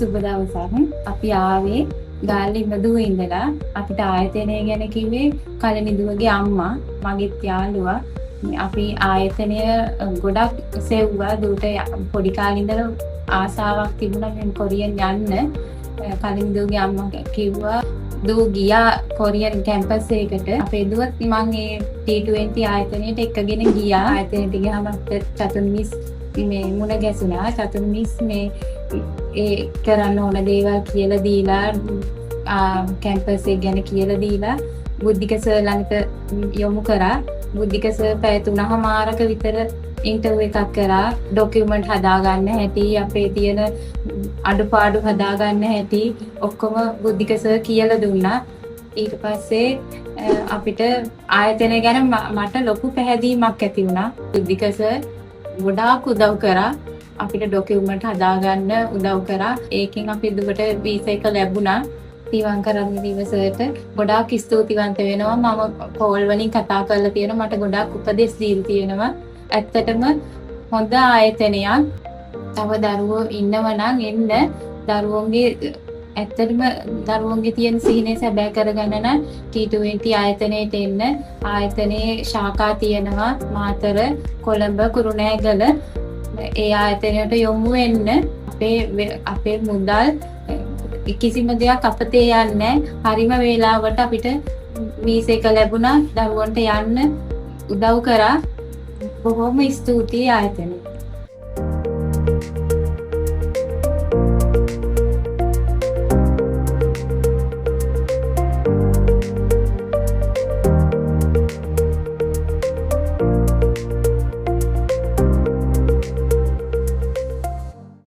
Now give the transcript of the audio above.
සුබ දවසක්. අපි ආවේ ගාල්ලේ ඉඳුව ඉඳලා අපිට ආයතනය ගැන කිව්වේ කලනිදුවගේ අම්මා මගේත් යාළුවා. අපි ආයතනය ගොඩක් සෙව්වා. දුවට පොඩි කාලේ ඉඳලා ආසාවක් තිබුණා මේ කොරියන් යන්න. කලනිදුවගේ අම්මා කිව්වා දූ ගියා කොරියන් කැම්පස් එකකට. අපේ දුවත් මම ඒ T20 ආයතනයට එක්කගෙන ගියා. ආයතනයට ගියාම චතුන් මිස් මේ මුණ ගැසුණා. චතුන් මිස් මේ ඒ කරන්න ඕන දේවල් කියලා දීලා කැම්පස් එක ගැන කියලා දීලා බුද්ධික සර් ළඟට යොමු කරා. බුද්ධික සර් පැය 3මාරක විතර ඉන්ටර්විව් එකක් කරා. ඩොකියුමන්ට් හදාගන්න හැටි, අපේ තියෙන අඩුපාඩු හදාගන්න හැටි ඔක්කොම බුද්ධික සර් කියලා දුන්නා. ඊට පස්සේ අපිට ආයතනය ගැන මට ලොකු පැහැදීමක් ඇති වුණා. බුද්ධික සර් ගොඩාක් උදව් කරා. අපිට ඩොකියුමන්ට් හදාගන්න උදව් කරා. ඒකෙන් අපි දුවට වීසා එක ලැබුණා. තිවංකරන් දිවසට ගොඩාක් ස්තුතිවන්ත වෙනවා. මම කෝල් වලින් කතා කරලා තියෙනවා. මට ගොඩාක් උපදෙස් දීලා තියෙනවා. ඇත්තටම හොඳ ආයතනයක්. තව දරුවෝ ඉන්නව නම් එන්න. දරුවෝන්ගේ ඇත්තටම දරුවෝන්ගේ තියෙන සිහිනේ සැබෑ කරගන්න නම් T20 ආයතනයට එන්න. ආයතනයේ ශාඛා තියෙනවා මාතර, කොළඹ, කුරුණෑගල. ඒ ආයතනයට යොමු වෙන්න. අපේ මුදල් කිසිම දෙයක් අපතේ යන්නේ. හරිම වේලාවට අපිට වීසා එක ලැබුණා. දරුවන්ට යන්න උදව් කරා. බොහොම ස්තුතියි ආයතනයට.